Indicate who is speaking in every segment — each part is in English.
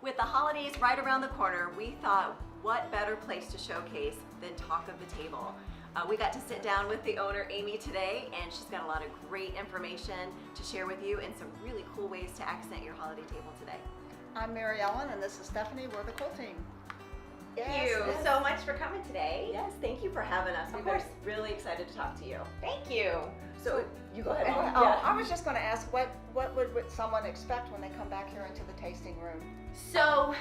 Speaker 1: With the holidays right around the corner, we thought what better place to showcase than Talk of the Table. We got to sit down with the owner, Amy, today, and she's got a lot of great information to share with you and some really cool ways to accent your holiday table today.
Speaker 2: I'm Meriellen, and this is Stephanie. We're the Cole team.
Speaker 3: Thank you so much for coming today.
Speaker 1: Yes, thank you for having us.
Speaker 3: Of course.
Speaker 1: We're really excited to talk to you.
Speaker 3: Thank you.
Speaker 1: So you go ahead.
Speaker 2: Oh, I was just going to ask, what would someone expect when they come back here into the tasting room?
Speaker 3: So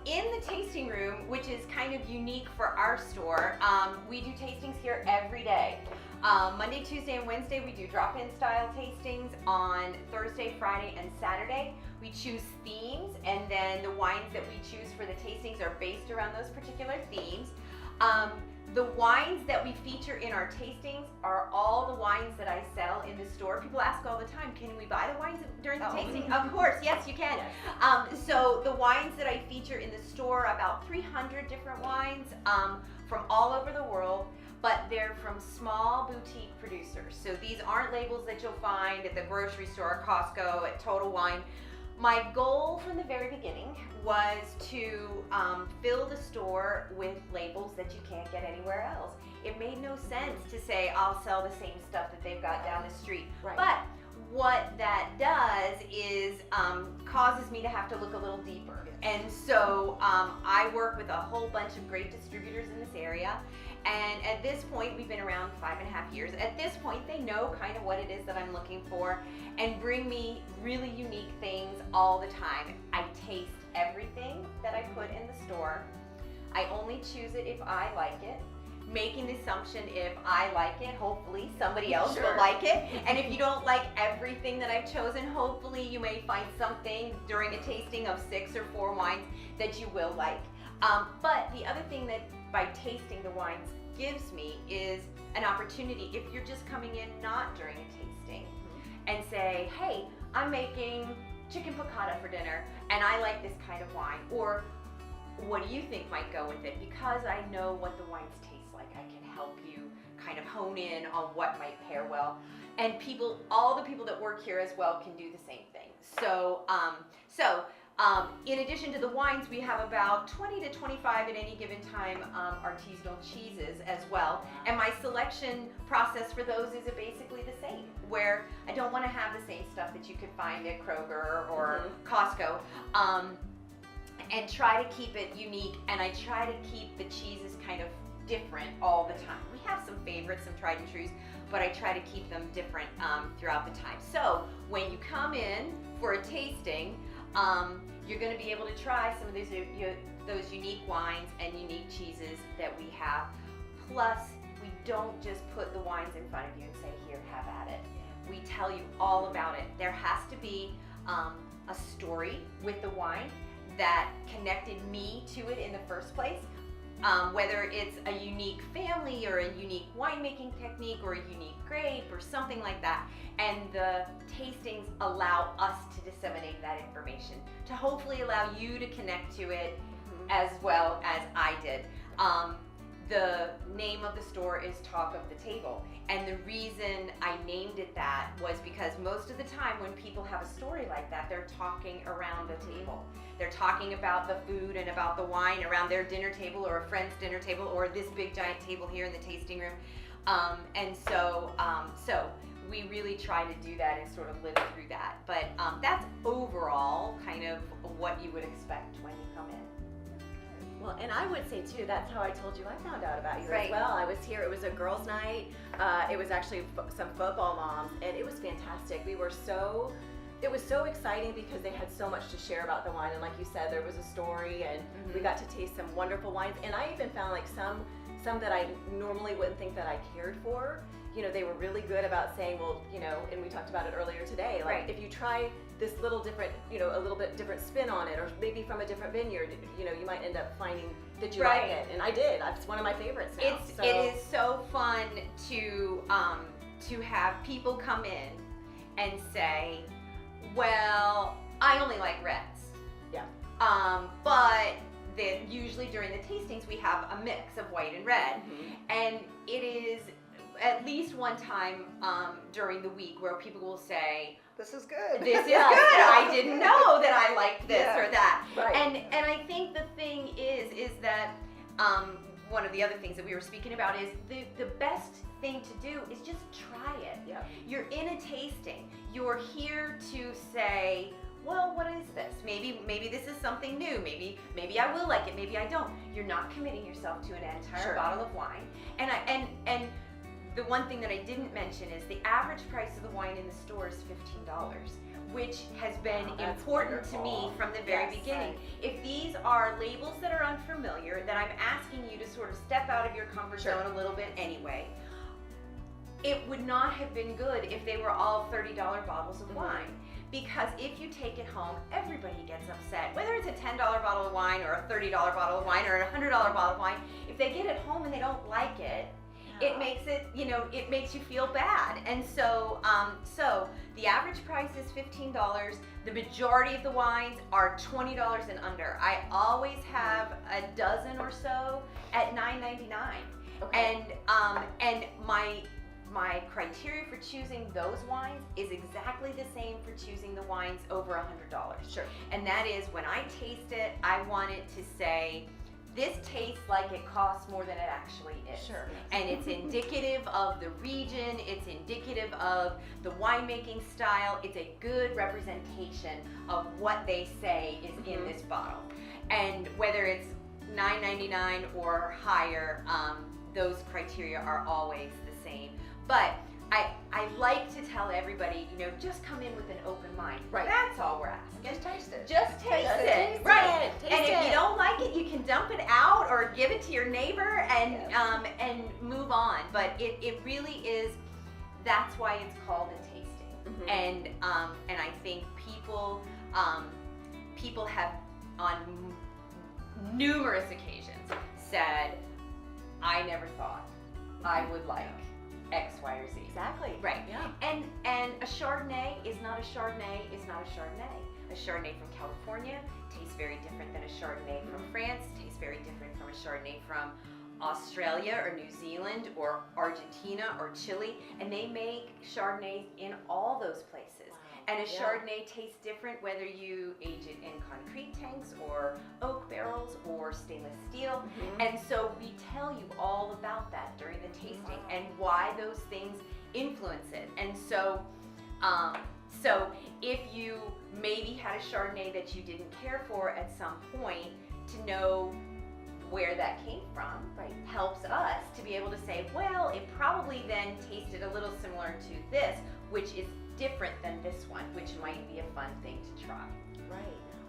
Speaker 3: in the tasting room, which is kind of unique for our store, we do tastings here every day. Monday, Tuesday, and Wednesday we do drop-in style tastings. On Thursday, Friday, and Saturday we choose themes, and then the wines that we choose for the tastings are based around those particular themes. The wines that we feature in our tastings are all the wines that I sell in the store. People ask all the time, can we buy the wines during the tasting? Of course, yes you can.
Speaker 1: Yes.
Speaker 3: So the wines that I feature in the store, about 300 different wines from all over the world, but they're from small boutique producers. So these aren't labels that you'll find at the grocery store, Costco, at Total Wine. My goal from the very beginning was to fill the store with labels that you can't get anywhere else. It made no sense to say I'll sell the same stuff that they've got down the street.
Speaker 1: Right.
Speaker 3: But what that does is causes me to have to look a little deeper. And so I work with a whole bunch of great distributors in this area. And at this point, we've been around 5.5 years. At this point, they know kind of what it is that I'm looking for and bring me really unique things all the time. I taste everything that I put in the store. I only choose it if I like it, making the assumption if I like it, hopefully somebody else will like it. And if you don't like everything that I've chosen, hopefully you may find something during a tasting of 6 or 4 wines that you will like. But the other thing that by tasting the wines gives me is an opportunity, if you're just coming in not during a tasting, and say, hey, I'm making chicken piccata for dinner and I like this kind of wine, or what do you think might go with it? Because I know what the wines taste like, I can help you kind of hone in on what might pair well. And people, all the people that work here as well can do the same thing. So, in addition to the wines, we have about 20 to 25 at any given time artisanal cheeses as well. And my selection process for those is basically the same, where I don't want to have the same stuff that you could find at Kroger or Costco. And try to keep it unique, and I try to keep the cheeses kind of different all the time. We have some favorites, some tried and trues, but I try to keep them different throughout the time. So when you come in for a tasting, you're going to be able to try some of those unique wines and unique cheeses that we have. Plus, we don't just put the wines in front of you and say, here, have at it. We tell you all about it. There has to be a story with the wine that connected me to it in the first place. Whether it's a unique family or a unique winemaking technique or a unique grape or something like that. And the tastings allow us to disseminate that information to hopefully allow you to connect to it as well as I did. The name of the store is Talk of the Table. And the reason I named it that was because most of the time when people have a story like that, they're talking around the table. They're talking about the food and about the wine around their dinner table or a friend's dinner table or this big giant table here in the tasting room. So we really try to do that and sort of live through that. But that's overall kind of what you would expect when you come in.
Speaker 1: Well, and I would say too, that's how I told you I found out about you
Speaker 3: Right.
Speaker 1: as well. I was here, it was a girls' night. It was actually some football moms, and it was fantastic. It was so exciting because they had so much to share about the wine, and like you said, there was a story, and we got to taste some wonderful wines. And I even found like some that I normally wouldn't think that I cared for. You know, they were really good about saying, well, you know, and we talked about it earlier today, like if you try this little different, you know, a little bit different spin on it, or maybe from a different vineyard, you know, you might end up finding that you like it. And I did. It's one of my favorites now.
Speaker 3: It is so fun to have people come in and say, well, I only like reds.
Speaker 1: Yeah.
Speaker 3: But usually during the tastings we have a mix of white and red, and it is at least one time during the week where people will say,
Speaker 2: This is good.
Speaker 3: this is good. I didn't know that I liked this or that.
Speaker 1: Right.
Speaker 3: And I think the thing is that one of the other things that we were speaking about is the best thing to do is just try it.
Speaker 1: Yep.
Speaker 3: You're in a tasting. You're here to say, well, what is this? Maybe this is something new. Maybe I will like it. Maybe I don't. You're not committing yourself to an entire
Speaker 1: Sure.
Speaker 3: bottle of wine. And the one thing that I didn't mention is the average price of the wine in the store is $15, which has been
Speaker 1: Wow, that's
Speaker 3: important to me
Speaker 1: wonderful.
Speaker 3: from the very
Speaker 1: Yes.
Speaker 3: beginning. If these are labels that are unfamiliar, then I'm asking you to sort of step out of your comfort
Speaker 1: Sure.
Speaker 3: zone a little bit anyway. It would not have been good if they were all $30 bottles of
Speaker 1: Mhm.
Speaker 3: wine. Because if you take it home, everybody gets upset. Whether it's a $10 bottle of wine or a $30 bottle of wine or a $100 bottle of wine, if they get it home and they don't like it, it makes it, it makes you feel bad. And so, so the average price is $15. The majority of the wines are $20 and under. I always have a dozen or so at $9.99.
Speaker 1: Okay.
Speaker 3: And my criteria for choosing those wines is exactly the same for choosing the wines over $100.
Speaker 1: Sure.
Speaker 3: And that is when I taste it, I want it to say, this tastes like it costs more than it actually is.
Speaker 1: Sure.
Speaker 3: And it's indicative of the region, it's indicative of the winemaking style, it's a good representation of what they say is in this bottle. And whether it's $9.99 or higher, those criteria are always the same. But I like to tell everybody, just come in with an open mind.
Speaker 1: Right.
Speaker 3: That's all we're asking.
Speaker 2: Just taste it.
Speaker 3: Just taste it.
Speaker 1: Taste
Speaker 3: Right.
Speaker 1: it. Taste
Speaker 3: And if
Speaker 1: it.
Speaker 3: you don't like it, you can dump it out or give it to your neighbor and move on. But it really is, that's why it's called a tasting.
Speaker 1: Mhm.
Speaker 3: And I think people have on numerous occasions said, I never thought I would like X, Y, or Z.
Speaker 1: Exactly.
Speaker 3: Right.
Speaker 1: Yeah.
Speaker 3: And a Chardonnay is not a Chardonnay is not a Chardonnay. A Chardonnay from California tastes very different than a Chardonnay from France, tastes very different from a Chardonnay from Australia or New Zealand or Argentina or Chile, and they make Chardonnays in all those places. And a
Speaker 1: Yeah.
Speaker 3: Chardonnay tastes different whether you age it in concrete tanks or oak barrels or stainless steel.
Speaker 1: Mhm.
Speaker 3: And so we tell you all about that during the tasting and why those things influence it. And so, so if you maybe had a Chardonnay that you didn't care for at some point, to know where that came from, right, helps us to be able to say, well, it probably then tasted a little similar to this, which is different than this one, which might be a fun thing to try.
Speaker 1: Right.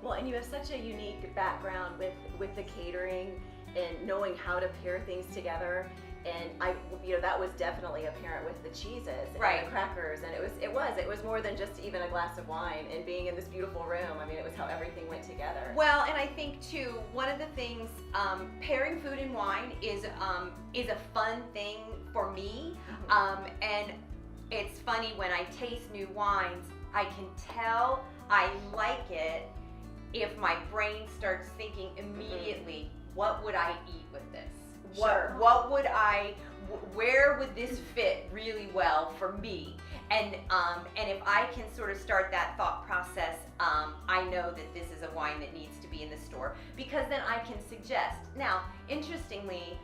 Speaker 1: Well, and you have such a unique background with the catering and knowing how to pair things together. And that was definitely apparent with the cheeses and
Speaker 3: Right.
Speaker 1: the crackers. And it was more than just even a glass of wine and being in this beautiful room. I mean, it was how everything went together.
Speaker 3: Well, and I think too, one of the things, pairing food and wine is a fun thing for me. And it's funny when I taste new wines, I can tell I like it if my brain starts thinking immediately, what would I eat with this?
Speaker 1: Sure.
Speaker 3: What would where would this fit really well for me? And if I can sort of start that thought process, I know that this is a wine that needs to be in the store, because then I can suggest. Now, interestingly,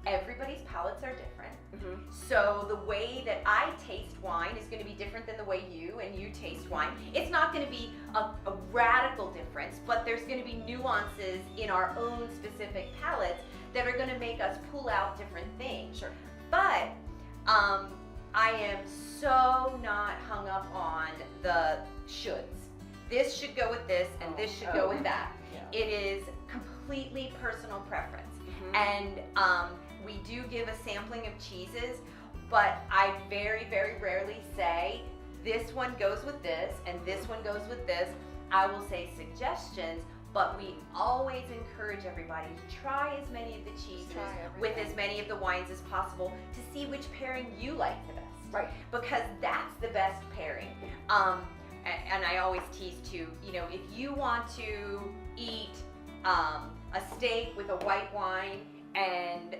Speaker 3: everybody's palates are different.
Speaker 1: Mhm.
Speaker 3: So the way that I taste wine is going to be different than the way you taste wine. It's not going to be a radical difference, but there's going to be nuances in our own specific palates that are going to make us pull out different things.
Speaker 1: Sure.
Speaker 3: But I am so not hung up on the shoulds. This should go with this, and this should go with that.
Speaker 1: Yeah.
Speaker 3: It is completely personal preference.
Speaker 1: Mhm.
Speaker 3: And we do give a sampling of cheeses, but I very, very rarely say this one goes with this and this one goes with this. I will say suggestions, but we always encourage everybody to try as many of the cheeses with as many of the wines as possible to see which pairing you like the best.
Speaker 1: Right.
Speaker 3: Because that's the best pairing. And I always tease too, if you want to eat a steak with a white wine and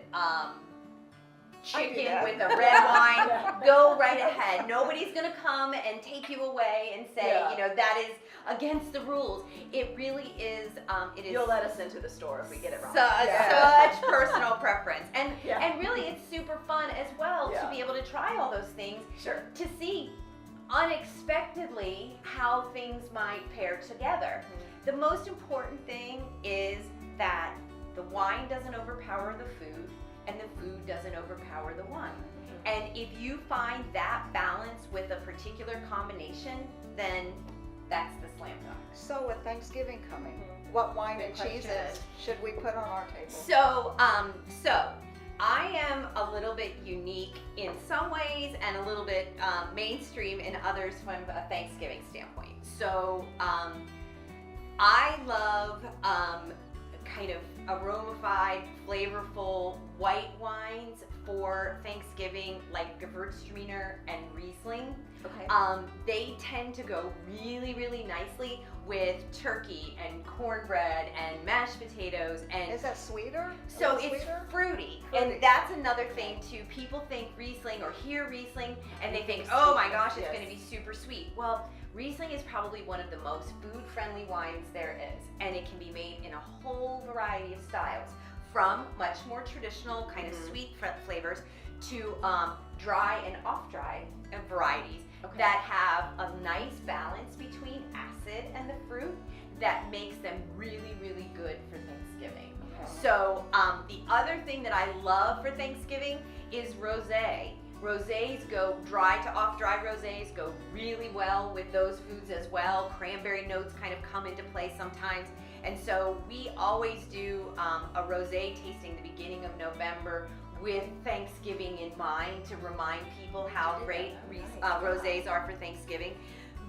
Speaker 3: chicken
Speaker 2: that.
Speaker 3: with a red wine, go right ahead. Nobody's gonna come and take you away and say,
Speaker 1: Yeah.
Speaker 3: you know, that is against the rules. It really is. It is.
Speaker 1: You'll let us into the store if we get it wrong.
Speaker 3: Such personal preference, and
Speaker 1: Yeah.
Speaker 3: and really, it's super fun as well
Speaker 1: Yeah.
Speaker 3: to be able to try all those things
Speaker 1: Sure.
Speaker 3: to see unexpectedly how things might pair together. The most important thing is that the wine doesn't overpower the food and the food doesn't overpower the wine. And if you find that balance with a particular combination, then that's the slam dunk.
Speaker 2: So with Thanksgiving coming, what wine
Speaker 1: Good
Speaker 2: and
Speaker 1: question.
Speaker 2: cheeses should we put on our table?
Speaker 3: So I am a little bit unique in some ways and a little bit mainstream in others from a Thanksgiving standpoint. So I love kind of aromafied, flavorful white wines for Thanksgiving, like Gewürztraminer and Riesling.
Speaker 1: Okay.
Speaker 3: They tend to go really, really nicely with turkey and cornbread and mashed potatoes and
Speaker 2: Is that sweeter?
Speaker 3: so
Speaker 2: A little
Speaker 3: it's
Speaker 2: sweeter?
Speaker 3: fruity.
Speaker 2: Fruity.
Speaker 3: And that's another thing too. People think Riesling or hear Riesling and they think, oh my gosh, it's
Speaker 1: Yes.
Speaker 3: going to be super sweet. Well, Riesling is probably one of the most food-friendly wines there is, and it can be made in a whole variety of styles, from much more traditional kind of sweet flavors to dry and off-dry varieties that have a nice balance between acid and the fruit that makes them really, really good for Thanksgiving.
Speaker 1: Okay.
Speaker 3: So the other thing that I love for Thanksgiving is rosé. Rosés go dry to off-dry rosés go really well with those foods as well. Cranberry notes kind of come into play sometimes. And so we always do a rosé tasting the beginning of November with Thanksgiving in mind to remind people how great rosés are for Thanksgiving.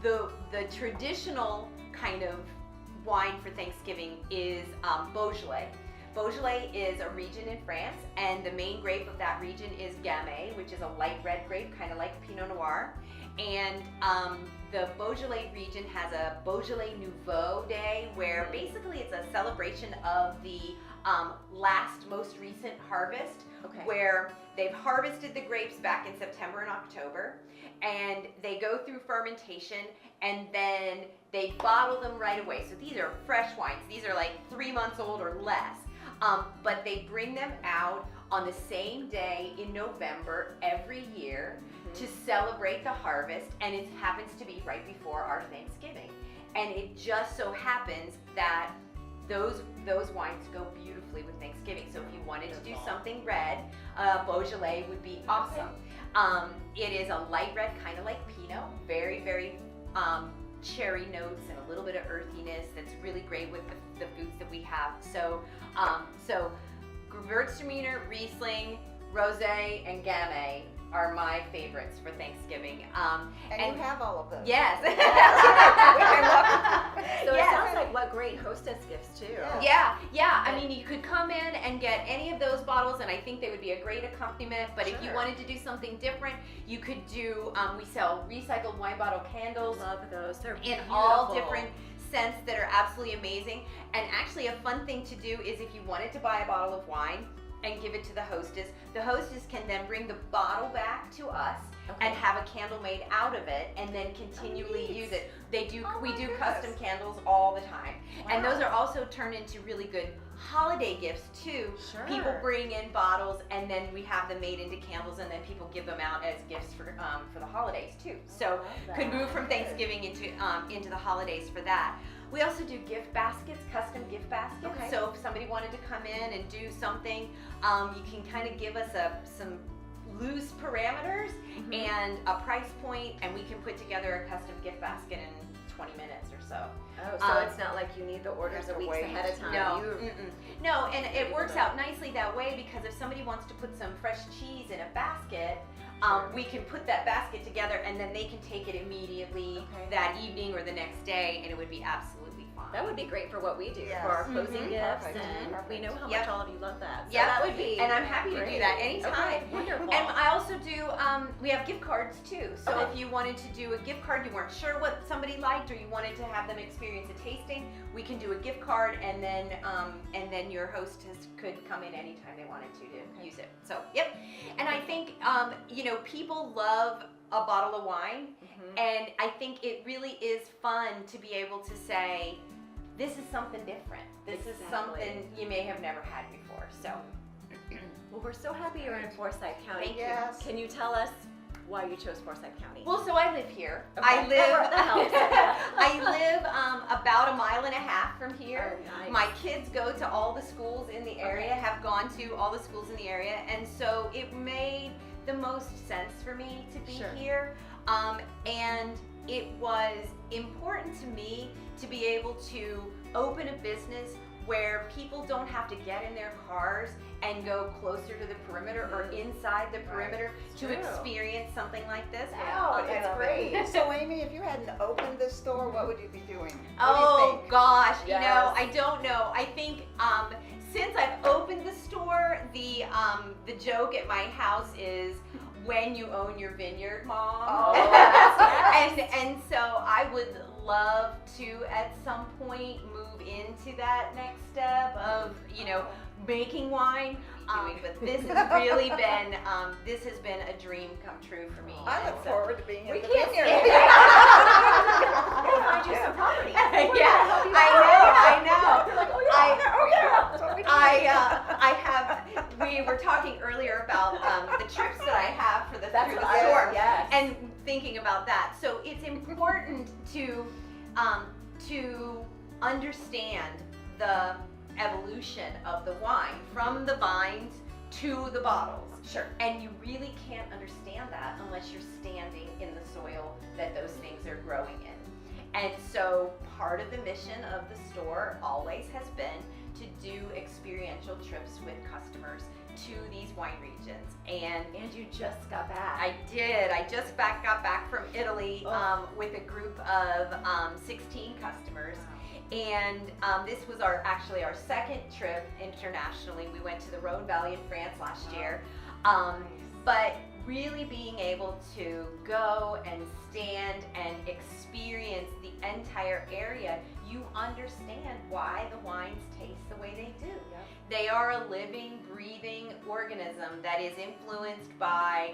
Speaker 3: The traditional kind of wine for Thanksgiving is Beaujolais. Beaujolais is a region in France, and the main grape of that region is Gamay, which is a light red grape, kind of like Pinot Noir. And the Beaujolais region has a Beaujolais Nouveau Day, where basically it's a celebration of the most recent harvest, where they've harvested the grapes back in September and October, and they go through fermentation, and then they bottle them right away. So these are fresh wines. These are like 3 months old or less. But they bring them out on the same day in November every year to celebrate the harvest, and it happens to be right before our Thanksgiving. And it just so happens that those wines go beautifully with Thanksgiving. So if you wanted to do something red, Beaujolais would be awesome. It is a light red, kind of like Pinot, very, very cherry notes and a little bit of earthiness that's really great with the foods that we have. So Gewürztraminer, Riesling, Rosé, and Gamay are my favorites for Thanksgiving.
Speaker 2: And you have all of those.
Speaker 3: Yes.
Speaker 1: So
Speaker 3: Yes.
Speaker 1: it sounds like what great hostess gifts too.
Speaker 3: Yeah. I mean, you could come in and get any of those bottles, and I think they would be a great accompaniment. But if you
Speaker 1: Sure.
Speaker 3: wanted to do something different, you could do. We sell recycled wine bottle candles
Speaker 1: Love those. They're
Speaker 3: in
Speaker 1: beautiful.
Speaker 3: all different scents that are absolutely amazing. And actually, a fun thing to do is if you wanted to buy a bottle of wine and give it to the hostess can then bring the bottle back to us and have a candle made out of it, and then continually use it. We do custom candles all the time. And those are also turned into really good holiday gifts too.
Speaker 1: Sure.
Speaker 3: People bring in bottles, and then we have them made into candles, and then people give them out as gifts for the holidays too. So could move from Thanksgiving into the holidays for that. We also do gift baskets, custom gift baskets.
Speaker 1: Okay.
Speaker 3: So if somebody wanted to come in and do something, you can kind of give us some loose parameters and a price point, and we can put together a custom gift basket in 20 minutes or so.
Speaker 1: Oh, so it's not like you need the orders
Speaker 2: have
Speaker 1: a
Speaker 2: to
Speaker 1: week
Speaker 2: wait.
Speaker 1: ahead of time.
Speaker 3: No,
Speaker 1: You-
Speaker 3: no, and it works out nicely that way, because if somebody wants to put some fresh cheese in a basket, we can put that basket together, and then they can take it immediately that evening or the next day, and it would be absolutely fine.
Speaker 1: That would be great for what we do,
Speaker 2: Yes.
Speaker 1: for our closing gifts,
Speaker 2: Perfect.
Speaker 1: and we know how
Speaker 3: Yep.
Speaker 1: much all of you love that. So
Speaker 3: Yep.
Speaker 1: that would be
Speaker 3: And I'm happy to do
Speaker 1: great.
Speaker 3: that anytime.
Speaker 1: Okay, wonderful.
Speaker 3: And I also do, we have gift cards too. So
Speaker 1: Okay.
Speaker 3: if you wanted to do a gift card, you weren't sure what somebody liked, or you wanted to have them experience a tasting, we can do a gift card, and then your hostess could come in anytime they wanted to use it. So, yep. And I think, people love a bottle of wine,
Speaker 1: Mhm.
Speaker 3: and I think it really is fun to be able to say, this is something different. This is
Speaker 1: Exactly.
Speaker 3: something you may have never had before. So.
Speaker 1: Well, we're so happy you're in Forsyth County.
Speaker 3: Thank you.
Speaker 2: Yes.
Speaker 1: Can you tell us why you chose Forsyth County?
Speaker 3: Well, so I live here.
Speaker 1: Okay.
Speaker 3: I live.
Speaker 1: That helps.
Speaker 3: I live about a mile and a half from here.
Speaker 1: Oh, nice.
Speaker 3: My kids go to all the schools in the area.
Speaker 1: Okay.
Speaker 3: Have gone to all the schools in the area, and so it made the most sense for me to be
Speaker 1: Sure.
Speaker 3: here. And it was important to me to be able to open a business where people don't have to get in their cars and go closer to the perimeter or inside the perimeter to
Speaker 1: True.
Speaker 3: experience something like this.
Speaker 1: Wow,
Speaker 2: I
Speaker 1: it's
Speaker 2: love
Speaker 1: great.
Speaker 2: it. So Amy, if you hadn't opened this store, what would you be doing? What do you
Speaker 3: Oh
Speaker 2: think?
Speaker 3: gosh,
Speaker 1: Yes.
Speaker 3: I don't know. I think since I've opened the store, the joke at my house is when you own your vineyard, Mom.
Speaker 1: Oh, that's
Speaker 3: and so I would love to at some point move into that next step of making wine. But this has really been a dream come true for me.
Speaker 2: I look
Speaker 3: And so-
Speaker 2: forward to being
Speaker 1: We
Speaker 2: in the
Speaker 1: can't
Speaker 2: vineyard.
Speaker 1: stand it. We'll find you some property.
Speaker 3: Yeah, I know.
Speaker 1: You're like, oh yeah,
Speaker 2: Oh yeah, that's what we do.
Speaker 3: We were talking earlier about the trips that I have for
Speaker 1: That's
Speaker 3: through
Speaker 1: what
Speaker 3: the
Speaker 1: I
Speaker 3: store,
Speaker 1: was, yes.
Speaker 3: and thinking about that. So it's important to understand the evolution of the wine from the vines to the bottles.
Speaker 1: Sure.
Speaker 3: And you really can't understand that unless you're standing in the soil that those things are growing in. And so part of the mission of the store always has been to do experiential trips with customers to these wine regions. And
Speaker 1: you just got back.
Speaker 3: I did. I just got back from Italy
Speaker 1: Oh.
Speaker 3: with a group of 16 customers. And this was our second trip internationally. We went to the Rhone Valley in France last year. But really being able to go and stand and experience the entire area, you understand why the wines taste the way they do.
Speaker 1: Yep.
Speaker 3: They are a living, breathing organism that is influenced by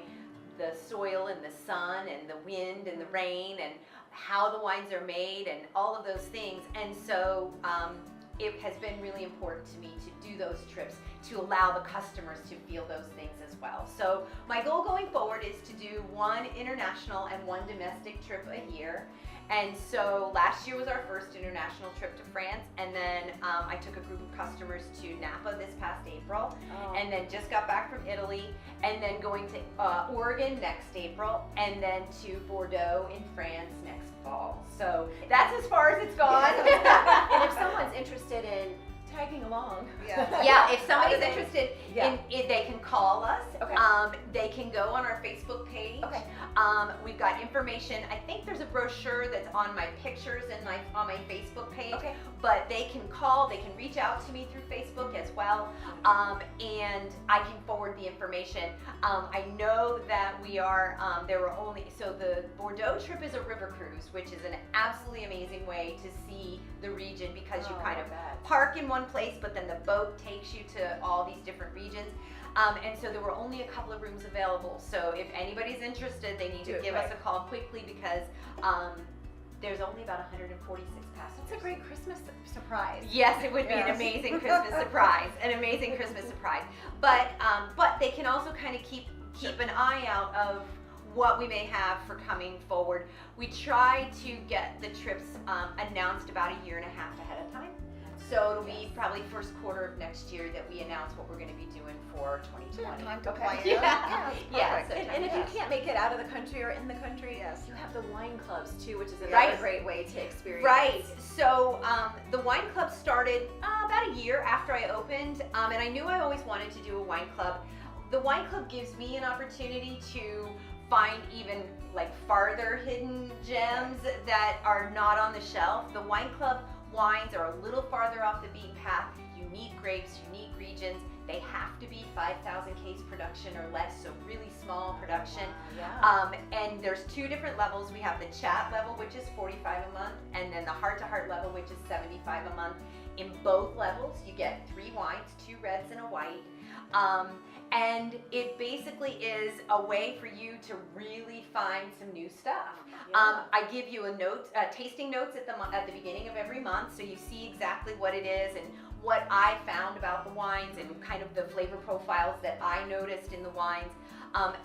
Speaker 3: the soil and the sun and the wind and the rain and how the wines are made and all of those things. And so it has been really important to me to do those trips to allow the customers to feel those things as well. So my goal going forward is to do one international and one domestic trip a year. And so last year was our first international trip to France, and then I took a group of customers to Napa this past April, and then just got back from Italy, and then going to Oregon next April, and then to Bordeaux in France next fall. So that's as far as it's gone.
Speaker 1: And if someone's interested in tagging along,
Speaker 3: Yeah, if somebody's
Speaker 1: Okay.
Speaker 3: interested,
Speaker 1: Yeah.
Speaker 3: they can call us.
Speaker 1: Okay.
Speaker 3: They can go on our Facebook page.
Speaker 1: Okay.
Speaker 3: We've got information. I think there's a brochure that's on my pictures and on my Facebook page.
Speaker 1: Okay.
Speaker 3: But they can call. They can reach out to me through Facebook as well, and I can forward the information. I know that we are. There were the Bordeaux trip is a river cruise, which is an absolutely amazing way to see the region because you kind of park in one place, but then the boat takes you to all these different regions. And so there were only a couple of rooms available. So if anybody's interested, they need to give us a call quickly because there's only about 146 passengers.
Speaker 1: That's a great Christmas surprise.
Speaker 3: Yes, it would be an
Speaker 2: Yes.
Speaker 3: amazing Christmas surprise. An amazing Christmas surprise. But they can also kind of keep an eye out of what we may have for coming forward. We try to get the trips announced about a year and a half ahead of time. So it'll be probably first quarter of next year that we announce what we're going to be doing for 2020.
Speaker 2: Time to
Speaker 1: Okay.
Speaker 2: plan.
Speaker 3: Yeah. Yeah,
Speaker 2: perfect.
Speaker 3: so
Speaker 1: And if you
Speaker 2: Yes.
Speaker 1: can't make it out of the country or in the country,
Speaker 2: Yes.
Speaker 1: you have the wine clubs too, which is another
Speaker 3: Right.
Speaker 1: great way to experience.
Speaker 3: Right. So the wine club started about a year after I opened, and I knew I always wanted to do a wine club. The wine club gives me an opportunity to find even farther hidden gems that are not on the shelf. The wine club wines are a little farther off the beaten path. Unique grapes, unique regions. They have to be 5,000 case production or less, so really small production.
Speaker 1: Yeah.
Speaker 3: And there's 2 different levels. We have the chat level, which is $45 a month, and then the heart-to-heart level, which is $75 a month. In both levels, you get 3 wines, 2 reds and a white. And it basically is a way for you to really find some new stuff.
Speaker 1: Yeah.
Speaker 3: I give you tasting notes at the beginning of every month, so you see exactly what it is and what I found about the wines and kind of the flavor profiles that I noticed in the wines.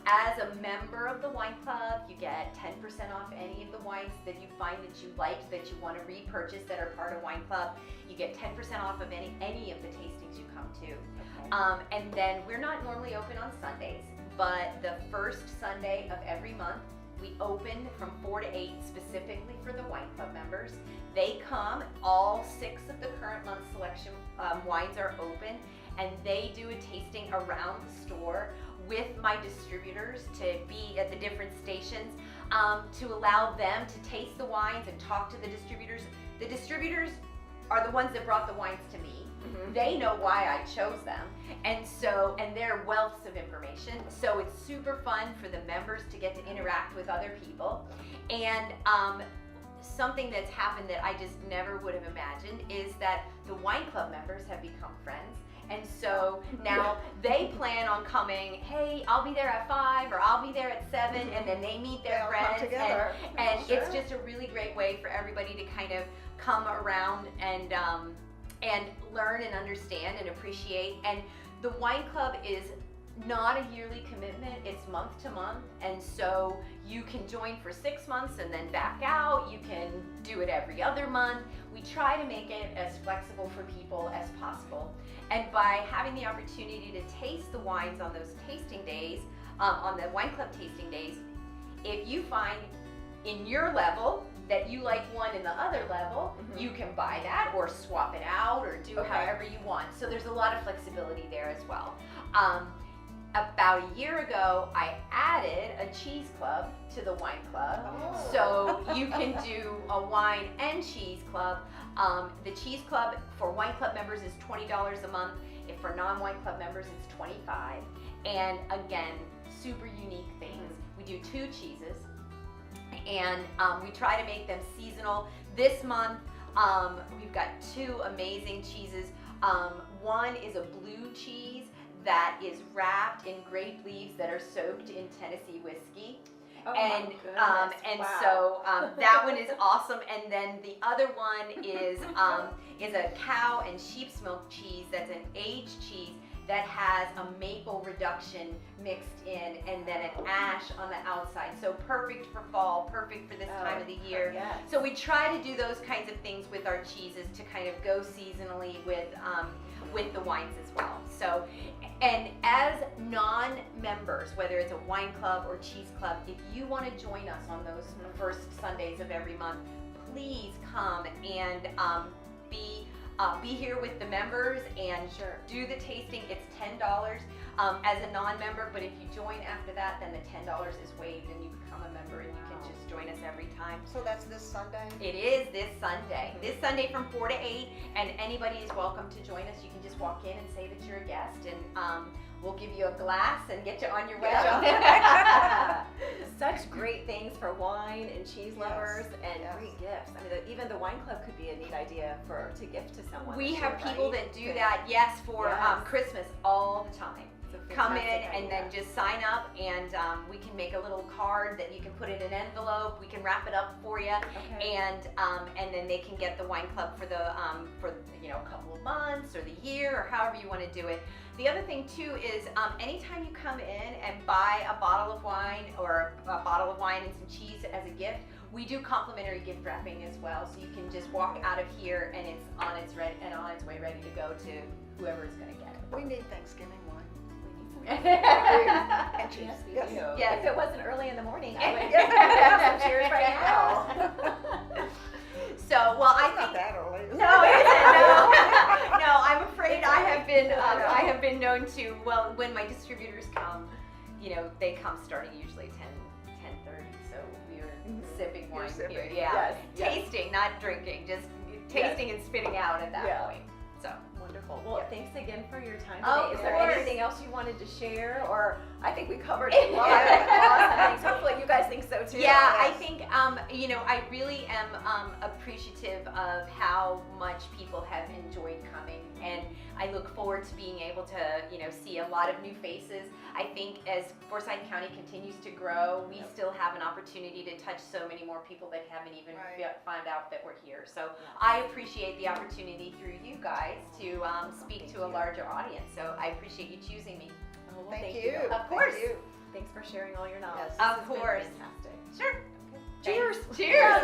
Speaker 3: As a member of the wine club, you get 10% off any of the wines that you find that you liked, that you want to repurchase, that are part of wine club. You get 10% off of any of the tastings you come to.
Speaker 1: Okay.
Speaker 3: And then we're not normally open on Sundays, but the first Sunday of every month, we open from 4 to 8 specifically for the wine club members. They come, all 6 of the current month selection wines are open, and they do a tasting around the store with my distributors to be at the different stations to allow them to taste the wines and talk to the distributors. The distributors are the ones that brought the wines to me.
Speaker 1: Mm-hmm.
Speaker 3: They know why I chose them, and they're wealths of information. So it's super fun for the members to get to interact with other people. And something that's happened that I just never would have imagined is that the wine club members have become friends. And so now they plan on coming, hey, I'll be there at 5 or I'll be there at 7, and then they meet their
Speaker 2: They all come
Speaker 3: friends.
Speaker 2: together.
Speaker 3: And
Speaker 2: Sure.
Speaker 3: it's just a really great way for everybody to kind of come around and learn and understand and appreciate. And the wine club is not a yearly commitment, it's month to month, and so you can join for 6 months and then back out. You can do it every other month. We try to make it as flexible for people as possible, and by having the opportunity to taste the wines on those tasting days, on the wine club tasting days, if you find in your level that you like one in the other level, you can buy that or swap it out or do however you want. So there's a lot of flexibility there as well. About a year ago, I added a cheese club to the wine club.
Speaker 2: Oh.
Speaker 3: So you can do a wine and cheese club. The cheese club for wine club members is $20 a month. If for non-wine club members, it's $25. And again, super unique things. We do 2 cheeses, and we try to make them seasonal. This month, we've got 2 amazing cheeses. One is a blue cheese that is wrapped in grape leaves that are soaked in Tennessee whiskey.
Speaker 1: Oh
Speaker 3: and
Speaker 1: my goodness.
Speaker 3: and
Speaker 1: Wow.
Speaker 3: so that one is awesome. And then the other one is a cow and sheep's milk cheese that's an aged cheese that has a maple reduction mixed in, and then an ash on the outside. So perfect for fall, perfect for this time of the year.
Speaker 1: Yes.
Speaker 3: So we try to do those kinds of things with our cheeses to kind of go seasonally with the wines as well. So, and as non-members, whether it's a wine club or cheese club, if you want to join us on those first Sundays of every month, please come and be here with the members and do the tasting. It's $10 as a non-member, but if you join after that, then the $10 is waived and you become a member and you can just join us every time.
Speaker 2: So that's this Sunday?
Speaker 3: It is this Sunday. This Sunday from 4 to 8, and anybody is welcome to join us. You can just walk in and say that you're a guest, and we'll give you a glass and get you on your way.
Speaker 1: Such great things for wine and cheese lovers, and
Speaker 2: Yes.
Speaker 1: great gifts. I mean, even the wine club could be a neat idea to gift to someone.
Speaker 3: We
Speaker 1: this
Speaker 3: have
Speaker 1: year,
Speaker 3: people
Speaker 1: right?
Speaker 3: that do that, yes, for
Speaker 1: Yes.
Speaker 3: Christmas all the time.
Speaker 1: It's a
Speaker 3: Come in
Speaker 1: fantastic
Speaker 3: and
Speaker 1: idea.
Speaker 3: then just sign up, and we can make a little card that you can put in an envelope. We can wrap it up for you,
Speaker 1: Okay.
Speaker 3: and then they can get the wine club for the a couple of months or the year or however you want to do it. The other thing too is anytime you come in and buy a bottle of wine or a bottle of wine and some cheese as a gift, we do complimentary gift wrapping as well. So you can just walk out of here and it's on its way ready to go to whoever is going to get it.
Speaker 2: We need Thanksgiving wine.
Speaker 1: And
Speaker 2: cheese.
Speaker 1: yes, we
Speaker 2: Yes.
Speaker 1: do.
Speaker 3: Yes.
Speaker 1: If it wasn't early in the morning, I would have some cheers right now.
Speaker 3: So, well, I
Speaker 2: It's not
Speaker 3: think
Speaker 2: that early. is it?
Speaker 3: no, it isn't. No, I'm afraid I have been known to. Well, when my distributors come, they come starting usually 10:30. So we are sipping
Speaker 2: You're
Speaker 3: wine
Speaker 2: sipping.
Speaker 3: here. Yeah,
Speaker 1: Yes, yes.
Speaker 3: tasting, not drinking, just tasting and spitting out at that
Speaker 1: Yeah.
Speaker 3: point. So.
Speaker 1: Wonderful. Well,
Speaker 3: Yep.
Speaker 1: thanks again for your time
Speaker 3: Of
Speaker 1: today. Is there
Speaker 3: course.
Speaker 1: anything else you wanted to share, or I think we covered a lot of awesome things. Hopefully, you guys think so too.
Speaker 3: Yeah, I think I really am appreciative of how much people have enjoyed coming, and I look forward to being able to see a lot of new faces. I think as Forsyth County continues to grow, we still have an opportunity to touch so many more people that haven't even found out that we're here. So I appreciate the opportunity through you guys to speak to a larger audience. So I appreciate you choosing me.
Speaker 1: Oh, well,
Speaker 2: Thank you.
Speaker 3: Of course.
Speaker 2: Thank you.
Speaker 1: Thanks for sharing all your knowledge.
Speaker 2: Yes.
Speaker 1: This
Speaker 3: Of
Speaker 1: has been
Speaker 3: course.
Speaker 1: fantastic.
Speaker 3: Sure.
Speaker 1: Cheers.
Speaker 3: Cheers.